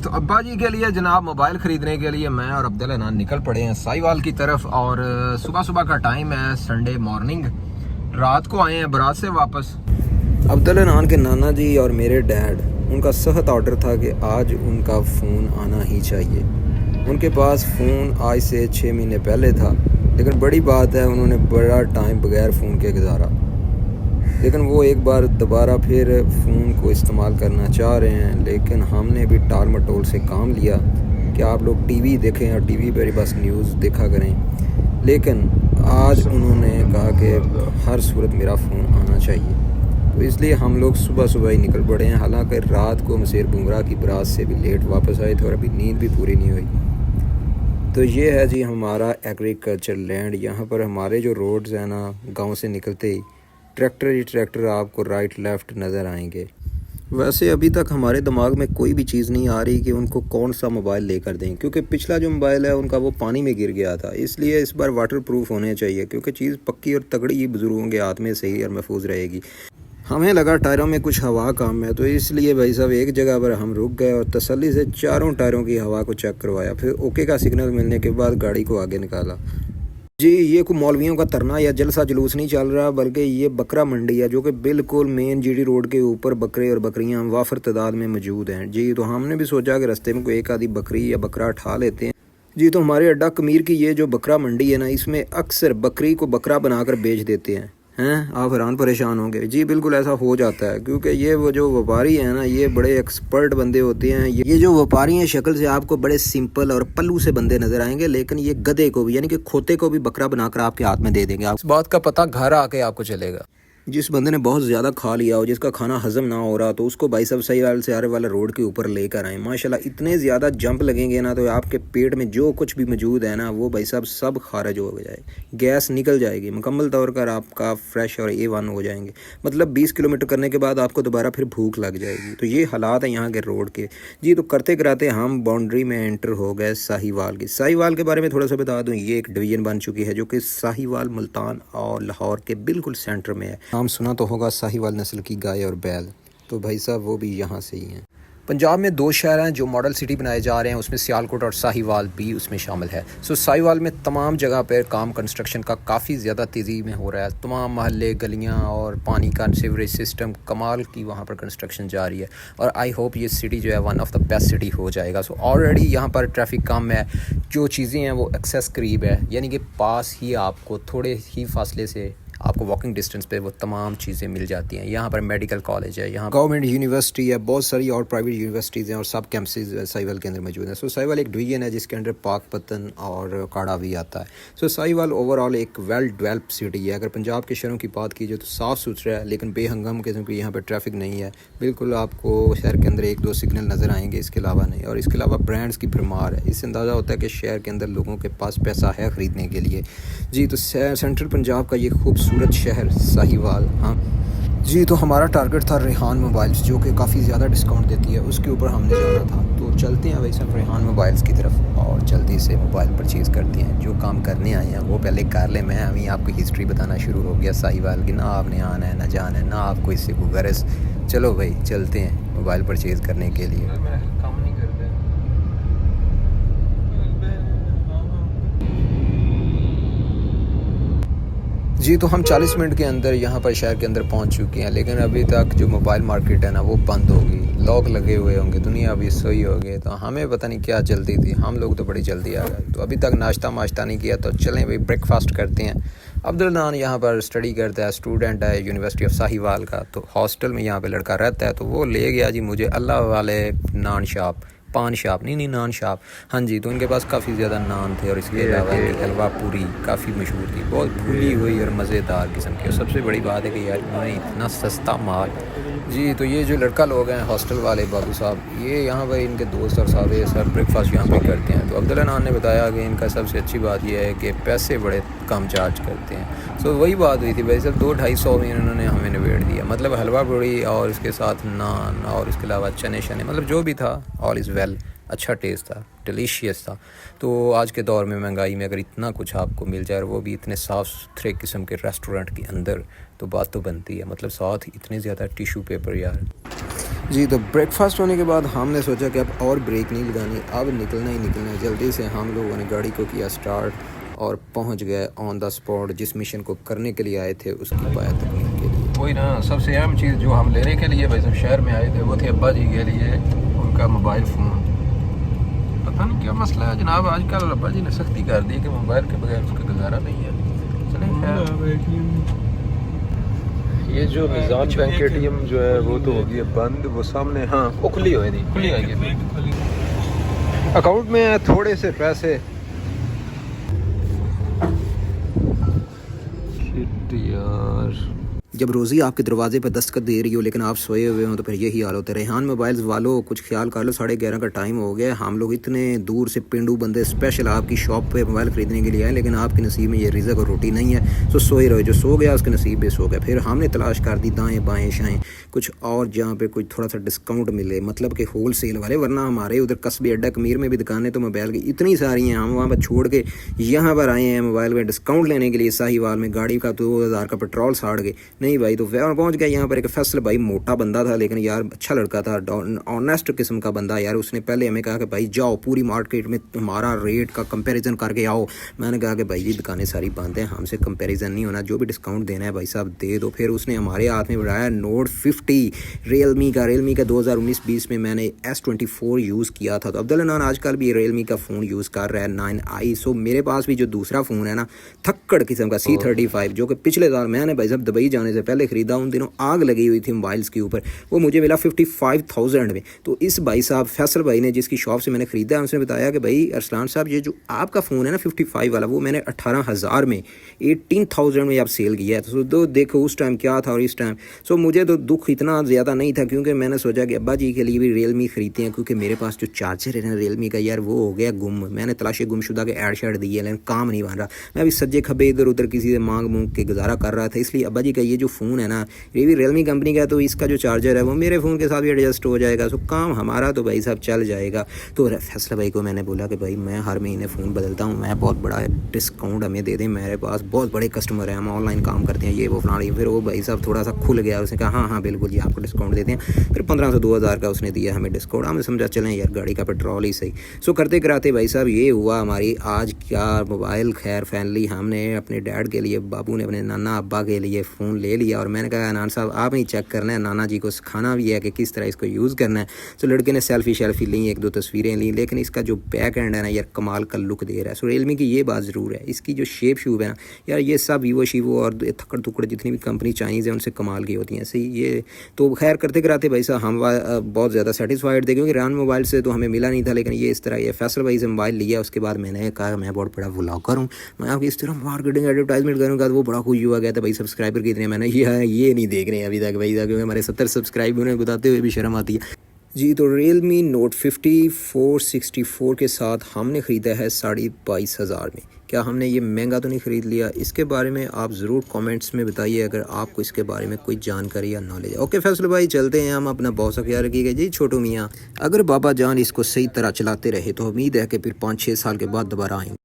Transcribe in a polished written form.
تو ابا جی کے لیے جناب موبائل خریدنے کے لیے میں اور عبداللہ نان نکل پڑے ہیں ساہیوال کی طرف، اور صبح صبح کا ٹائم ہے، سنڈے مارننگ، رات کو آئے ہیں برات سے واپس۔ عبداللہ نان کے نانا جی اور میرے ڈیڈ، ان کا سخت آرڈر تھا کہ آج ان کا فون آنا ہی چاہیے۔ ان کے پاس فون آج سے 6 مہینے پہلے تھا، لیکن بڑی بات ہے انہوں نے بڑا ٹائم بغیر فون کے گزارا، لیکن وہ ایک بار دوبارہ پھر فون کو استعمال کرنا چاہ رہے ہیں۔ لیکن ہم نے بھی ٹال مٹول سے کام لیا کہ آپ لوگ ٹی وی دیکھیں اور ٹی وی پہ بس نیوز دیکھا کریں، لیکن آج انہوں نے کہا کہ ہر صورت میرا فون آنا چاہیے، تو اس لیے ہم لوگ صبح صبح ہی نکل پڑے ہیں۔ حالانکہ رات کو مسیر بمراہ کی برات سے بھی لیٹ واپس آئے تھے اور ابھی نیند بھی پوری نہیں ہوئی۔ تو یہ ہے جی ہمارا ایگریکلچر لینڈ۔ یہاں پر ہمارے جو روڈز ہیں نا، گاؤں سے نکلتے ہی ٹریکٹر آپ کو رائٹ لیفٹ نظر آئیں گے۔ ویسے ابھی تک ہمارے دماغ میں کوئی بھی چیز نہیں آ رہی کہ ان کو کون سا موبائل لے کر دیں، کیونکہ پچھلا جو موبائل ہے ان کا وہ پانی میں گر گیا تھا، اس لیے اس بار واٹر پروف ہونے چاہیے، کیونکہ چیز پکی اور تگڑی ہی بزرگوں کے ہاتھ میں صحیح اور محفوظ رہے گی۔ ہمیں لگا ٹائروں میں کچھ ہوا کم ہے، تو اس لیے بھائی صاحب ایک جگہ پر ہم رک گئے اور تسلی سے چاروں ٹائروں کی ہوا کو چیک کروایا، پھر اوکے کا سگنل ملنے کے بعد گاڑی کو آگے نکالا۔ جی یہ کوئی مولویوں کا ترنا یا جلسہ جلوس نہیں چل رہا، بلکہ یہ بکرا منڈی ہے جو کہ بالکل مین جی ڈی روڈ کے اوپر بکرے اور بکریاں وافر تعداد میں موجود ہیں۔ جی تو ہم نے بھی سوچا کہ رستے میں کوئی ایک آدھی بکری یا بکرا اٹھا لیتے ہیں۔ جی تو ہمارے اڈا کمیر کی یہ جو بکرا منڈی ہے نا، اس میں اکثر بکری کو بکرا بنا کر بیچ دیتے ہیں۔ آپ حیران پریشان ہوں گے، جی بالکل ایسا ہو جاتا ہے، کیونکہ یہ وہ جو وپاری ہیں نا، یہ بڑے ایکسپرٹ بندے ہوتے ہیں۔ یہ جو وپاری ہیں شکل سے آپ کو بڑے سمپل اور پلو سے بندے نظر آئیں گے، لیکن یہ گدھے کو بھی یعنی کہ کھوتے کو بھی بکرا بنا کر آپ کے ہاتھ میں دے دیں گے۔ اس بات کا پتہ گھر آ کے آپ کو چلے گا۔ جس بندے نے بہت زیادہ کھا لیا ہو، جس کا کھانا ہضم نہ ہو رہا، تو اس کو بھائی صاحب ساہیوال سے آرے والا روڈ کے اوپر لے کر آئیں۔ ماشاءاللہ اتنے زیادہ جمپ لگیں گے نا، تو آپ کے پیٹ میں جو کچھ بھی موجود ہے نا، وہ بھائی صاحب سب خارج ہو جائے، گیس نکل جائے گی مکمل طور پر، آپ کا فریش اور A1 ہو جائیں گے۔ مطلب 20 کلومیٹر کرنے کے بعد آپ کو دوبارہ پھر بھوک لگ جائے گی۔ تو یہ حالات ہیں یہاں کے روڈ کے۔ جی تو کرتے کراتے ہم باؤنڈری میں انٹر ہو گئے ساہیوال کی۔ ساہیوال کے بارے میں تھوڑا سا بتا دوں، یہ ایک ڈویژن بن چکی ہے جو کہ ساہیوال ملتان اور لاہور کے بالکل سینٹر میں ہے۔ نام سنا تو ہوگا ساہیوال نسل کی گائے اور بیل، تو بھائی صاحب وہ بھی یہاں سے ہی ہیں۔ پنجاب میں 2 شہر ہیں جو ماڈل سٹی بنائے جا رہے ہیں، اس میں سیالکوٹ اور ساہیوال بھی اس میں شامل ہے۔ ساہیوال میں تمام جگہ پر کام کنسٹرکشن کا کافی زیادہ تیزی میں ہو رہا ہے، تمام محلے گلیاں اور پانی کا سیوریج سسٹم کمال کی وہاں پر کنسٹرکشن جاری ہے، اور آئی ہوپ یہ سٹی جو ہے one of the best city ہو جائے گا۔ آلریڈی یہاں پر ٹریفک کم ہے، جو چیزیں ہیں وہ ایکسیس قریب ہے، یعنی کہ پاس ہی آپ کو تھوڑے ہی فاصلے سے آپ کو واکنگ ڈسٹینس پہ وہ تمام چیزیں مل جاتی ہیں۔ یہاں پر میڈیکل کالج ہے، یہاں گورنمنٹ یونیورسٹی ہے، بہت ساری اور پرائیویٹ یونیورسٹیز ہیں اور سب کیمپسز ساہیوال کے اندر موجود ہیں۔ ساہیوال ایک ڈویژن ہے جس کے اندر پاک پتن اور کاڑا بھی آتا ہے۔ ساہیوال اوور آل ایک ویل ڈیولپ سٹی ہے۔ اگر پنجاب کے شہروں کی بات کی جائے تو صاف ستھرا ہے، لیکن بے ہنگم قسم کی یہاں پہ ٹریفک نہیں ہے۔ بالکل آپ کو شہر کے اندر 1-2 سگنل نظر آئیں گے، اس کے علاوہ نہیں، اور اس کے علاوہ برانڈز کی بھرمار ہے۔ اس سے اندازہ ہوتا ہے کہ شہر کے اندر لوگوں کے پاس پیسہ ہے خریدنے کے لیے۔ جی تو سینٹرل پنجاب کا یہ خوبصورت شہر ساہیوال۔ جی تو ہمارا ٹارگٹ تھا ریحان موبائلز، جو کہ کافی زیادہ ڈسکاؤنٹ دیتی ہے، اس کے اوپر ہم نے جانا تھا۔ تو چلتے ہیں ویسے ریحان موبائلز کی طرف اور جلدی سے موبائل پرچیز کرتے ہیں۔ جو کام کرنے آئے ہیں وہ پہلے کر لیں۔ میں ابھی آپ کو ہسٹری بتانا شروع ہو گیا ساہیوال کی، نہ آپ نے آنا ہے نہ جانا ہے، نہ آپ کو اس سے کوئی غرض۔ چلو بھائی چلتے ہیں موبائل پرچیز کرنے کے لیے۔ جی تو ہم 40 منٹ کے اندر یہاں پر شہر کے اندر پہنچ چکے ہیں، لیکن ابھی تک جو موبائل مارکیٹ ہے نا وہ بند ہوگی، لوگ لگے ہوئے ہوں گے، دنیا ابھی سوئی ہوگی، تو ہمیں پتہ نہیں کیا جلدی تھی، ہم لوگ تو بڑی جلدی آ گئے، تو ابھی تک ناشتہ نہیں کیا، تو چلیں بھائی بریک فاسٹ کرتے ہیں۔ عبداللہ نان یہاں پر اسٹڈی کرتا ہے، اسٹوڈنٹ ہے یونیورسٹی آف ساہیوال کا، تو ہاسٹل میں یہاں پہ لڑکا رہتا ہے، تو وہ لے گیا جی مجھے اللہ والے نان شاپ، پان شاپ نہیں نان شاپ، ہاں جی، تو ان کے پاس کافی زیادہ نان تھے، اور اس کے علاوہ ان کی حلوہ پوری کافی مشہور تھی، بہت پھولی ہوئی اور مزیدار قسم کی، اور سب سے بڑی بات ہے کہ یار انہوں نے اتنا سستا مال۔ جی تو یہ جو لڑکا لوگ ہیں ہاسٹل والے بابو صاحب، یہ یہاں پر ان کے دوست اور صاحب سب بریک فاسٹ یہاں پہ کرتے ہیں۔ تو عبداللہ نان نے بتایا کہ ان کا سب سے اچھی بات یہ ہے کہ پیسے بڑے کم چارج کرتے ہیں۔ وہی بات ہوئی تھی بھائی صاحب، 200-250 میں انہوں نے ہمیں نبیڑ دیا، مطلب حلوہ پوری اور اس کے ساتھ نان اور اس کے علاوہ چنے شنے، مطلب جو بھی تھا آل از ویل، اچھا ٹیسٹ تھا، ڈیلیشیس تھا۔ تو آج کے دور میں مہنگائی میں اگر اتنا کچھ آپ کو مل جائے اور وہ بھی اتنے صاف ستھرے قسم کے ریسٹورنٹ کے اندر، تو بات تو بنتی ہے، مطلب ساتھ اتنے زیادہ ٹیشو پیپر یار۔ جی تو بریک فاسٹ ہونے کے بعد ہم نے سوچا کہ اب اور بریک نہیں لگانی، اب نکلنا ہی نکلنا ہے۔ جلدی سے ہم لوگوں نے گاڑی کو کیا سٹارٹ اور پہنچ گئے آن دا اسپاٹ جس مشن کو کرنے کے لیے آئے تھے اس کی پایا تکمیل کے لیے۔ وہی نا سب سے اہم چیز جو ہم لینے کے لیے بھائی صاحب شہر میں آئے تھے وہ تھے ابا جی کے لیے ان کا موبائل فون۔ پتہ نہیں کیا مسئلہ ہے جناب، آج کل ابا جی نے سختی کر دی کہ موبائل کے بغیر اس کا گزارا نہیں ہے۔ چلیں خیر، یہ جو میزان بینک اے ٹی ایم جو ہے وہ تو ہو گئی ہے بند، وہ سامنے ہاں وہ کھلی ہوئی نہیں، کھلی ہوئی ہے۔ اکاؤنٹ میں تھوڑے سے پیسے یار، جب روزی آپ کے دروازے پہ دستخط دے رہی ہو لیکن آپ سوئے ہوئے ہوں تو پھر یہی حال ہوتا ہے۔ ریحان موبائلز والوں کچھ خیال کر لو، 11:30 کا ٹائم ہو گیا، ہم لوگ اتنے دور سے پینڈو بندے اسپیشل آپ کی شاپ پہ موبائل خریدنے کے لیے آئے، لیکن آپ کے نصیب میں یہ رزق اور روٹی نہیں ہے، تو سوئے رہو، جو سو گیا اس کے نصیب میں سو گیا۔ پھر ہم نے تلاش کر دی دائیں بائیں شائیں کچھ اور جہاں پہ کوئی تھوڑا سا ڈسکاؤنٹ ملے، مطلب کہ ہول سیل والے، ورنہ ہمارے ادھر قصبے اڈا کمیر میں بھی دکانیں تو موبائل کی اتنی ساری ہیں، ہم وہاں پر چھوڑ کے یہاں پر آئے ہیں موبائل میں ڈسکاؤنٹ لینے کے لیے۔ ساہیوال میں گاڑی کا 2000 کا پیٹرول ساڑ گئے، نہیں بھائی، تو پہنچ گیا یہاں پر۔ ایک فیصل بھائی موٹا بندہ تھا لیکن یار اچھا لڑکا تھا، آنیسٹ قسم کا بندہ یار، اس نے پہلے ہمیں کہا کہ بھائی جاؤ پوری مارکیٹ میں ہمارا ریٹ کا کمپیریزن کر کے آؤ۔ میں نے کہا کہ بھائی جی دکانیں ساری بند ہیں، ہم سے کمپیریزن نہیں ہونا، جو بھی ڈسکاؤنٹ دینا ہے بھائی صاحب دے دو۔ پھر اس نے ہمارے ہاتھ میں بڑھایا نوٹ 50 ریئلمی کا 2019-20 میں نے S24 یوز کیا تھا، تو عبدالعنان آج کل بھی ریئلمی کا فون یوز کر رہا ہے 9i۔ سو میرے پاس بھی جو دوسرا فون ہے نا تھکڑ قسم کا C35 جو کہ پچھلے سال میں نے بھائی صاحب دبئی جانے سے پہلے خریدا، ان دنوں آگ لگی ہوئی تھی موبائلز کے اوپر، وہ مجھے ملا 55,000 میں۔ تو اس بھائی صاحب فیصل بھائی نے جس کی شاپ سے میں نے خریدا ہے، اس نے بتایا کہ بھائی ارسلان صاحب یہ جو آپ کا فون ہے نا 55 والا، وہ میں نے 18,000 میں 18,000 میں آپ سیل کیا ہے۔ تو دو دیکھو اس ٹائم کیا تھا اور اس ٹائم۔ سو مجھے تو دکھ اتنا زیادہ نہیں تھا کیونکہ میں نے سوچا کہ ابا جی کے لیے بھی ریئلمی خریدتے ہیں، کیونکہ میرے پاس جو چارجر ہے نا ریئلمی کا یار وہ ہو گیا گم، میں نے تلاشی گم شدہ کے ایڈ شیڈ دی ہے لیکن کام نہیں بن رہا، میں بھی سجے کھبے ادھر ادھر کسی سے مانگ کے گزارا کر رہا تھا۔ اس لیے ابا جی کا یہ جو فون ہے نا یہ بھی ریئلمی کمپنی کا ہے، تو اس کا جو چارجر ہے وہ میرے فون کے ساتھ بھی ایڈجسٹ ہو جائے گا، سو کام ہمارا تو بھائی صاحب چل جائے گا۔ تو فیصلہ بھائی کو میں نے بولا کہ بھائی میں ہر مہینے فون بدلتا ہوں، میں بہت بڑا ڈسکاؤنٹ ہمیں دے دیں، میرے پاس بہت بڑے کسٹمر ہیں، ہم آن لائن کام کرتے ہیں، یہ وہ فلاں۔ پھر وہ بھائی صاحب تھوڑا سا کھل گیا، اس نے کہا ہاں بالکل جی آپ کو ڈسکاؤنٹ دیتے ہیں۔ پھر 1500-2000 کا اس نے دیا ہمیں ڈسکاؤنٹ، ہم نے سمجھا چلیں یار گاڑی کا پیٹرول ہی صحیح۔ سو کرتے کراتے بھائی صاحب یہ ہوا ہماری آج کیا موبائل خیر فائنلی ہم نے اپنے ڈیڈ کے لیے، بابو نے اپنے نانا ابا کے لیے فون لے لیا، اور میں نے کہا نان صاحب آپ ہی چیک کرنا ہے، نانا جی کو سکھانا بھی ہے کہ کس طرح اس کو یوز کرنا ہے۔ سو لڑکے نے سیلفی لیں، ایک دو تصویریں لیں، لیکن اس کا جو بیک اینڈ ہے نا یار کمال کا لک دے رہا ہے۔ سو ریئلمی کی یہ بات ضرور ہے، اس کی جو شیپ شوب ہے نا یار یہ سب ویوو شیوو اور تھکڑ تھکڑ جتنی بھی کمپنی چائنیز ہیں ان سے کمال کی ہوتی ہیں صحیح۔ یہ تو خیر کرتے کراتے بھائی صاحب ہم بہت زیادہ سیٹسفائڈ تھے کیونکہ ریحان موبائل سے تو ہمیں ملا نہیں تھا، لیکن یہ اس طرح یہ فیصل بھائی سے موبائل لیا، اس کے بعد میں نے کہا میں بہت بڑا ولاگر ہوں، میں آپ کی اس طرح مارکیٹنگ ایڈورٹائزمنٹ کروں گا، تو وہ بڑا خوش ہوا گیا تھا بھائی سبسکرائبر کتنے ہیں، میں نے یہ نہیں دیکھ رہے ہیں ابھی تک بھائی، کیونکہ ہمارے 70 سبسکرائبر ہیں بتاتے ہوئے بھی شرم آتی ہے جی۔ تو ریئلمی نوٹ 50 464 کے ساتھ ہم نے خریدا ہے 22,500 میں۔ کیا ہم نے یہ مہنگا تو نہیں خرید لیا؟ اس کے بارے میں آپ ضرور کامنٹس میں بتائیے اگر آپ کو اس کے بارے میں کوئی جانکاری یا نالج ہے۔ اوکے فیصل بھائی چلتے ہیں، ہم اپنا بہت سا خیال رکھیے گا جی چھوٹو میاں۔ اگر بابا جان اس کو صحیح طرح چلاتے رہے تو امید ہے کہ پھر 5-6 سال کے بعد دوبارہ آئیں گے۔